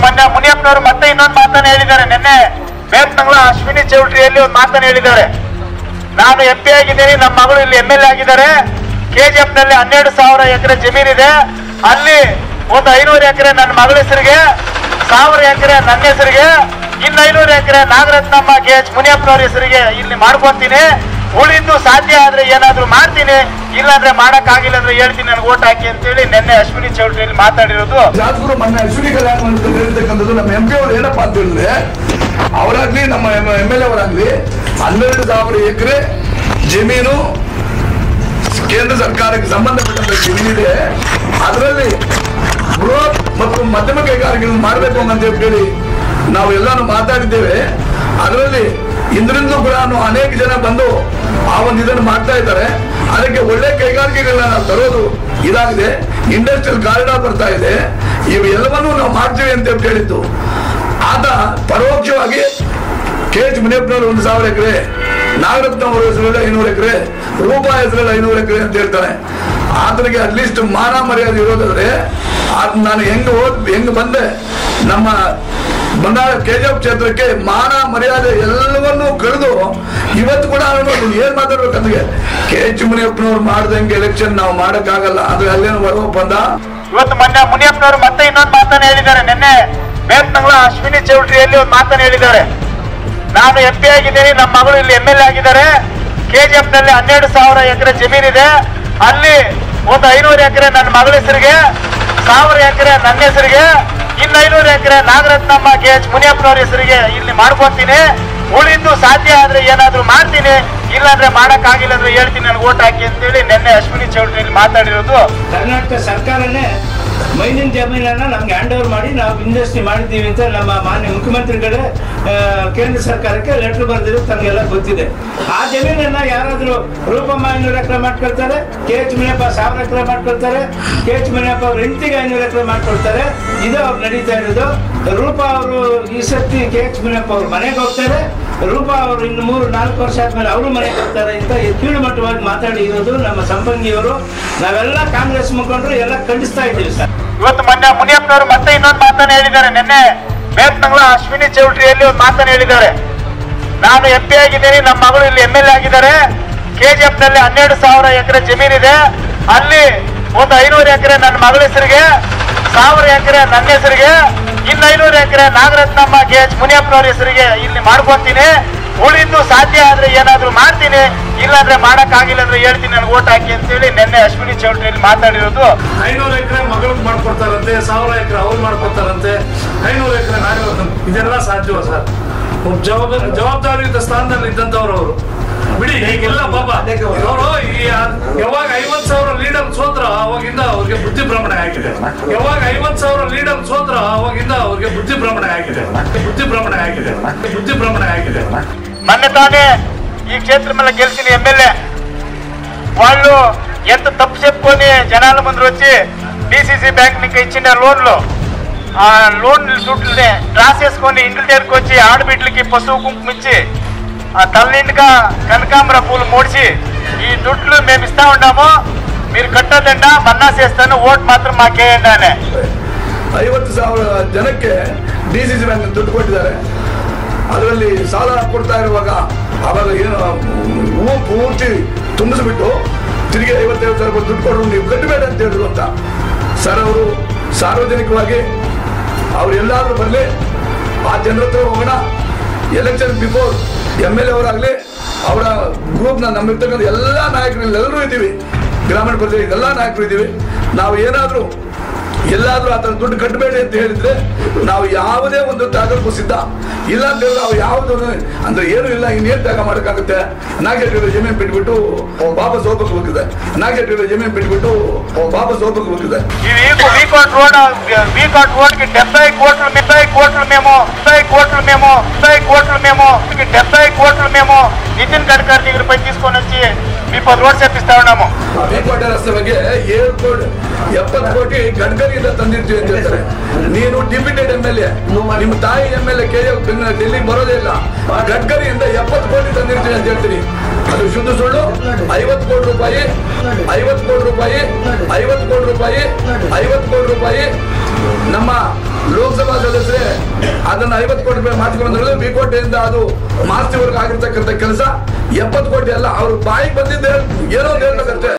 ಮೊನ್ನೆ ಮುನಿಯಪ್ಪನವರು ಮತ್ತೆ ಇನ್ನೊಂದು ಮಾತನ್ನ ಹೇಳಿದ್ದಾರೆ. ನಿನ್ನೆ ಬೇತ್ನಂಗಳ ಅಶ್ವಿನಿ ಚೌಟ್ರಿಯಲ್ಲಿ ಒಂದು ಮಾತನ್ನ ಹೇಳಿದ್ದಾರೆ. ನಾನು MP ಆಗಿದ್ದೀನಿ, ನಮ್ಮ ಮಗಳು ಇಲ್ಲಿ MLA ಆಗಿದ್ದಾರೆ. KGF ನಲ್ಲಿ 12,000 ಎಕರೆ ಜಮೀನಿದೆ. ಅಲ್ಲಿ ಒಂದು 500 ಎಕರೆ ನನ್ನ ಮಗಳ ಹೆಸರಿಗೆ, 1000 ಎಕರೆ ನನ್ನ ಹೆಸರಿಗೆ, ಇನ್ನು 500 ಎಕರೆ ನಾಗರತ್ನಮ್ಮ KH ಮುನಿಯಪ್ಪನವ್ರ ಹೆಸರಿಗೆ ಇಲ್ಲಿ ಮಾಡ್ಕೊಂತೀನಿ. ಉಳಿದು ಸಾಧ್ಯ ಆದ್ರೆ ಏನಾದ್ರು ಮಾಡ್ತೀನಿ, ಇಲ್ಲಾಂದ್ರೆ ಮಾಡಕ್ ಆಗಿಲ್ಲ ಅಂದ್ರೆ ಹೇಳ್ತೀನಿ, ನನಗೆ ಓಟ್ ಹಾಕಿ ಅಂತ ಹೇಳಿ ನಿನ್ನೆ ಅಶ್ವಿನಿ ಚೌಟ್ರಿಯಲ್ಲಿ ಮಾತಾಡಿರೋದು. ಶಾಸಕರು ಮೊನ್ನೆ ಅಶ್ವಿನಿ ಕಲ್ಯಾಣ ಹೇಳ್ತಕ್ಕಂಥದ್ದು ನಮ್ಮ MP ಅವರು ಏನಪ್ಪ ಅಂತ ಹೇಳಿದ್ರೆ, ಅವರಾಗ್ಲಿ ನಮ್ಮ MLA ಅವರಾಗ್ಲಿ 12,000 ಎಕರೆ ಜಮೀನು ಕೇಂದ್ರ ಸರ್ಕಾರಕ್ಕೆ ಸಂಬಂಧಪಟ್ಟಂತ ಜಮೀನಿದೆ. ಅದರಲ್ಲಿ ಬೃಹತ್ ಮತ್ತು ಮಧ್ಯಮ ಕೈಗಾರಿಕೆಗಳನ್ನು ಮಾಡಬೇಕು ಅಂತ ಹೇಳಿ ನಾವು ಎಲ್ಲಾನು ಮಾತಾಡಿದ್ದೇವೆ. ಅದರಲ್ಲಿ ಇಂದ್ರಿಂದಲೂ ಕೂಡ ಅನೇಕ ಜನ ಬಂದು ಆ ಒಂದು ಇದನ್ನು ಮಾಡ್ತಾ ಇದ್ದಾರೆ. ಅದಕ್ಕೆ ಒಳ್ಳೆ ಕೈಗಾರಿಕೆಗಳನ್ನ ನಾವು ತರೋದು ಇದಾಗಿದೆ. ಇಂಡಸ್ಟ್ರಿಯಲ್ ಕಾರಿಡಾರ್ ಬರ್ತಾ ಇದೆ. ಇವೆಲ್ಲವನ್ನೂ ನಾವು ಮಾಡ್ತೀವಿ ಅಂತ ಹೇಳಿದ್ದು. ಆತ ಪರೋಕ್ಷವಾಗಿ KH ಮುನಿಯಪ್ಪನವರು 1,000 ಎಕರೆ, ನಾಗರತ್ನ ಅವರ ಹೆಸರಲ್ಲಿ 500 ಎಕರೆ, ರೂಪಾ ಹೆಸರಲ್ಲಿ 500 ಎಕರೆ ಅಂತ ಹೇಳ್ತಾನೆ. ಆತನಿಗೆ ಅಟ್ಲೀಸ್ಟ್ ಮಾನ ಮರ್ಯಾದೆ ಇರೋದಾದ್ರೆ ನಾನು ಹೆಂಗ್ ಬಂದೆ ನಮ್ಮ ಬಂಡಾಳ KGF ಕ್ಷೇತ್ರಕ್ಕೆ ಮಾನ ಮರ್ಯಾದೆ ಎಲ್ಲವನ್ನೂ ಕಳೆದು ಇವತ್ತು ಕೂಡ ಏನ್ ಮಾತಾಡ್ಬೇಕಂದ್ರೆ KH ಮುನಿಯಪ್ಪನವ್ರು ಮಾಡ್ದಂಗೆ ಎಲೆಕ್ಷನ್ ನಾವು ಮಾಡಕ್ಕಾಗಲ್ಲ. ಆದ್ರೆ ಅಲ್ಲೇನು ಬರುವ ಬಂದ. ಇವತ್ತು ಮೊನ್ನೆ ಮುನಿಯಪ್ಪನವರು ಮತ್ತೆ ಇನ್ನೊಂದು ಮಾತನ್ನ ಹೇಳಿದ್ದಾರೆ. ನಿನ್ನೆ ಬೇತ್ನಂಗಳ ಅಶ್ವಿನಿ ಚೌಟ್ರಿಯಲ್ಲಿ ಒಂದು ಮಾತನ್ನ ಹೇಳಿದ್ದಾರೆ. ನಾನು MP ಆಗಿದ್ದೀನಿ, ನಮ್ಮ ಮಗಳು ಇಲ್ಲಿ MLA ಆಗಿದ್ದಾರೆ. KGF ನಲ್ಲಿ 12,000 ಎಕರೆ ಜಮೀನಿದೆ. ಅಲ್ಲಿ ಒಂದು 500 ಎಕರೆ ನನ್ನ ಮಗಳ ಹೆಸರಿಗೆ, 1000 ಎಕರೆ ನನ್ನ ಹೆಸರಿಗೆ, ಇನ್ನು 500 ಎಕರೆ ನಾಗರತ್ನಮ್ಮ KH ಮುನಿಯಪ್ಪನವ್ರ ಹೆಸರಿಗೆ ಇಲ್ಲಿ ಮಾಡ್ಕೊಂತೀನಿ. ಉಳಿದು ಸಾಧ್ಯ ಆದ್ರೆ ಏನಾದ್ರು ಮಾಡ್ತೀನಿ, ಇಲ್ಲಾಂದ್ರೆ ಮಾಡಕ್ ಆಗಿಲ್ಲ ಅಂದ್ರೆ ಹೇಳ್ತೀನಿ, ನನಗೆ ಓಟ್ ಹಾಕಿ ಅಂತ ಹೇಳಿ ನಿನ್ನೆ ಅಶ್ವಿನಿ ಚೌಟ್ರಿಯಲ್ಲಿ ಮಾತಾಡಿರೋದು. ಕರ್ನಾಟಕ ಸರ್ಕಾರನೇ ಮೈನಿನ ಜಮೀನನ್ನ ನಮ್ಗೆ ಹ್ಯಾಂಡ್ ಓವರ್ ಮಾಡಿ ನಾವು ಇಂಡಸ್ಟ್ರಿ ಮಾಡಿದ್ದೀವಿ ಅಂತ ನಮ್ಮ ಮಾನ್ಯ ಮುಖ್ಯಮಂತ್ರಿಗಳೇ ಕೇಂದ್ರ ಸರ್ಕಾರಕ್ಕೆ ಲೆಟರ್ ಬರೆದಿರೋದು ತಮಗೆಲ್ಲ ಗೊತ್ತಿದೆ. ಆ ಜಮೀನನ್ನ ಯಾರಾದ್ರೂ ರೂಪಮ್ಮ 500 ಎಕರೆ ಮಾಡ್ಕೊಳ್ತಾರೆ, KH ಮುನಿಯಪ್ಪ 1000 ಎಕರೆ ಮಾಡ್ಕೊಳ್ತಾರೆ, KH ಮುನಿಯಪ್ಪ ಅವ್ರ ಹೆಂಡತಿಗೆ 500 ಎಕರೆ ಮಾಡ್ಕೊಳ್ತಾರೆ. ಇದು ಅವ್ರು ನಡೀತಾ ಇರೋದು. ರೂಪಾ ಅವರು ಈ ಸರ್ತಿ KH ಮುನಿಯಪ್ಪ ಅವ್ರ ಮನೆಗೆ ಹೋಗ್ತಾರೆ, ರೂಪಾ ಅವರು ಇನ್ನು 3-4 ವರ್ಷ ಆದ್ಮೇಲೆ ಅವರು ಮನೆಗೆ ಹೋಗ್ತಾರೆ ಅಂತ ಕೀಳುಮಟ್ಟವಾಗಿ ಮಾತಾಡಿ ಇರೋದು ನಮ್ಮ ಸಂಪಂಗಿಯವರು. ನಾವೆಲ್ಲ ಕಾಂಗ್ರೆಸ್ ಮುಖಂಡರು ಎಲ್ಲ ಖಂಡಿಸ್ತಾ ಇದ್ದೀವಿ ಸರ್. ಇವತ್ತು ಮೊನ್ನೆ ಮುನಿಯಪ್ಪನವರು ಮತ್ತೆ ಇನ್ನೊಂದು ಮಾತನ್ನ ಹೇಳಿದ್ದಾರೆ. ನಿನ್ನೆ ಬೇತ್ನಂಗಳ ಅಶ್ವಿನಿ ಚೌಟ್ರಿಯಲ್ಲಿ ಒಂದು ಮಾತನ್ನ ಹೇಳಿದ್ದಾರೆ. ನಾನು MP ಆಗಿದ್ದೀನಿ, ನಮ್ಮ ಮಗಳು ಇಲ್ಲಿ MLA ಆಗಿದ್ದಾರೆ. KGF ನಲ್ಲಿ 12,000 ಎಕರೆ ಜಮೀನಿದೆ. ಅಲ್ಲಿ ಒಂದು 500 ಎಕರೆ ನನ್ನ ಮಗಳ ಹೆಸರಿಗೆ, 1000 ಎಕರೆ ನನ್ನ ಹೆಸರಿಗೆ, ಇನ್ನು 500 ಎಕರೆ ನಾಗರತ್ನಮ್ಮ KH ಮುನಿಯಪ್ಪನವ್ರ ಹೆಸರಿಗೆ ಇಲ್ಲಿ ಮಾಡ್ಕೊಂತೀನಿ. ಉಳಿದು ಸಾಧ್ಯ ಆದ್ರೆ ಏನಾದ್ರು ಮಾಡ್ತೀನಿ, ಇಲ್ಲಾಂದ್ರೆ ಮಾಡಕ್ ಆಗಿಲ್ಲ ಅಂದ್ರೆ ಹೇಳ್ತೀನಿ, ನನಗೆ ಓಟ್ ಹಾಕಿ ಅಂತ ಹೇಳಿ ನಿನ್ನೆ ಅಶ್ವಿನಿ ಚೌಟ್ರಿಯಲ್ಲಿ ಮಾತಾಡಿರೋದು. 500 ಎಕರೆ ಮಗಳಿಗೆ ಮಾಡ್ಕೊಡ್ತಾರಂತೆ, 1000 ಎಕರೆ ಅವ್ರು ಮಾಡ್ಕೊಡ್ತಾರಂತೆ, 500 ಎಕರೆ ನಾಗರತ್ನ. ಇದೆಲ್ಲ ಸಾಧ್ಯವ ಸರ್? ಜವಾಬ್ದಾರಿಯುತ ಸ್ಥಾನದಲ್ಲಿ ಇದ್ದಂತವ್ರು ಅವರು ಬಿಡಿ. ಈಗೆಲ್ಲ ಪಾಪ ಅವರು ಯಾವಾಗ 50,000 ಲೀಡರ್ ಸೋತ್ರ ಅವಾಗಿಂದ ಅವ್ರಿಗೆ ಬುದ್ಧಿ ಭ್ರಮಣೆ ಆಗಿದೆ. ಯಾವಾಗ 50,000 ಲೀಡರ್ ಸೋತ್ರ ಅವಾಗಿಂದ ಅವ್ರಿಗೆ ಬುದ್ಧಿ ಭ್ರಮಣೆ ಆಗಿದೆ. మొన్న తానే ఈ క్షేత్రం గెలిచిన MLA వాళ్ళు ఎంత తప్పు చెప్పుకొని జనాల ముందు వచ్చి DCC బ్యాంక్ నీకు ఇచ్చిన లోన్లు, ఆ లోన్ దుడ్లని డ్రా చేసుకొని ఇంటి దగ్గరికి వచ్చి ఆడబిడ్డలకి పశువు కుంకుమ ఇచ్చి ఆ తల్లింటిగా కనకాంబర పూలు మోడిచి ఈ దుడ్లు మేము ఇస్తా ఉన్నాము, మీరు కట్టదండ మన్నా చేస్తాను, ఓట్ మాత్రం మాకేయండి అనే 50,000 ಜನಕ್ಕೆ DCC ಬ್ಯಾಂಕ್ ದುಡ್ಡು ಕೊಟ್ಟಿದ್ದಾರೆ. ಅದರಲ್ಲಿ ಸಾಲ ಕೊಡ್ತಾ ಇರುವಾಗ ಅವಾಗ ಏನು ಹೂವು ಪೂರ್ತಿ ತುಂಬಿಸ್ಬಿಟ್ಟು ತಿರುಗಿ 55,000 ರೂಪಾಯಿ ದುಡ್ಡು ಕೊಡರು, ನೀವು ಕಟ್ಟಬೇಡ ಅಂತ ಹೇಳಿದ್ರು ಅಂತ. ಸರ್ ಅವರು ಸಾರ್ವಜನಿಕವಾಗಿ ಅವ್ರು ಎಲ್ಲಾದ್ರೂ ಬರಲಿ, ಆ ಜನರ ಹತ್ರ ಹೋಗೋಣ. ಎಲೆಕ್ಷನ್ ಬಿಫೋರ್ MLA ಅವರಾಗಲಿ ಅವರ ಗ್ರೂಪ್ನ ನಮ್ಮಿರ್ತಕ್ಕಂಥ ಎಲ್ಲ ನಾಯಕರು ಎಲ್ಲರೂ ಇದ್ದೀವಿ, ಗ್ರಾಮೀಣ ಪ್ರದೇಶ ಎಲ್ಲ ನಾಯಕರು ಇದ್ದೀವಿ. ನಾವು ಏನಾದರೂ ಎಲ್ಲಾದ್ರೂ ಆ ಥರ ದುಡ್ಡು ಕಟ್ಟಬೇಡಿ ಅಂತ ಹೇಳಿದ್ರೆ ನಾವು ಯಾವುದೇ ಒಂದು ತ್ಯಾಗಕ್ಕೂ ಸಿದ್ಧ ಇಲ್ಲ ಅಂತ ಹೇಳಿದ್ರೆ ನಾವು ಯಾವುದು ಅಂದ್ರೆ ಏನು ಇಲ್ಲ, ಇನ್ನೇನು ತ್ಯಾಗ ಮಾಡೋಕ್ಕಾಗುತ್ತೆ. ನಾಗೇಟಿರೋ ಜಮೀನು ಬಿಟ್ಬಿಟ್ಟು ವಾಪಸ್ ಹೋಗ್ಬೇಕು ಹೋಗಿದೆ, ನಾಗೇಟಿರೋ ಜಮೀನು ಬಿಟ್ಬಿಟ್ಟು ವಾಪಸ್ ಹೋಗ್ಬೇಕು ಹೋಗಿದೆ. వీకాట్ రోడ్కి 70 కోట్లు మేము నితిన్ గడ్కరీ దగ్గరపై తీసుకొని వచ్చి మీకు రోడ్ చేపిస్తా ఉన్నాము. వీకాಟ್ ರಸ್ತೆ ಬಗ್ಗೆ 70 ಕೋಟಿ ಗಡ್ಕರಿಯಿಂದ ತಂದಿರ್ತೀವಿ ಅಂತ ಹೇಳ್ತಾರೆ. ನೀನು ಡಿಪ್ಯೂಟೆಡ್ MLA, ನಿಮ್ಮ ತಾಯಿ MLA KF ಡೆಲ್ಲಿಗೆ ಬರೋದೇ ಇಲ್ಲ, ಗಡ್ಕರಿಯಿಂದ 70 ಕೋಟಿ ತಂದಿರ್ತೀವಿ ಅಂತ ಹೇಳ್ತೀನಿ. ಅದು ಶುದ್ಧ ಸುಳ್ಳು. 50 ಕೋಟಿ ರೂಪಾಯಿ ನಮ್ಮ ಲೋಕಸಭಾ ಸದಸ್ಯರೇ ಅದನ್ನ 50 ಕೋಟಿ ರೂಪಾಯಿ ಮಾಡ್ಕೊಂಡ್ರೆ ಬಿಕೋಟೆಯಿಂದ ಅದು ಮಾಸ್ತಿವರೆಗೂ ಆಗಿರ್ತಕ್ಕಂಥ ಕೆಲಸ 70 ಕೋಟಿ ಅಲ್ಲ. ಅವ್ರ ಬಾಯಿಗೆ ಬಂದಿದ್ದೆ ಏನೋ ಹೇಳ್ಬೇಕಂತೆ.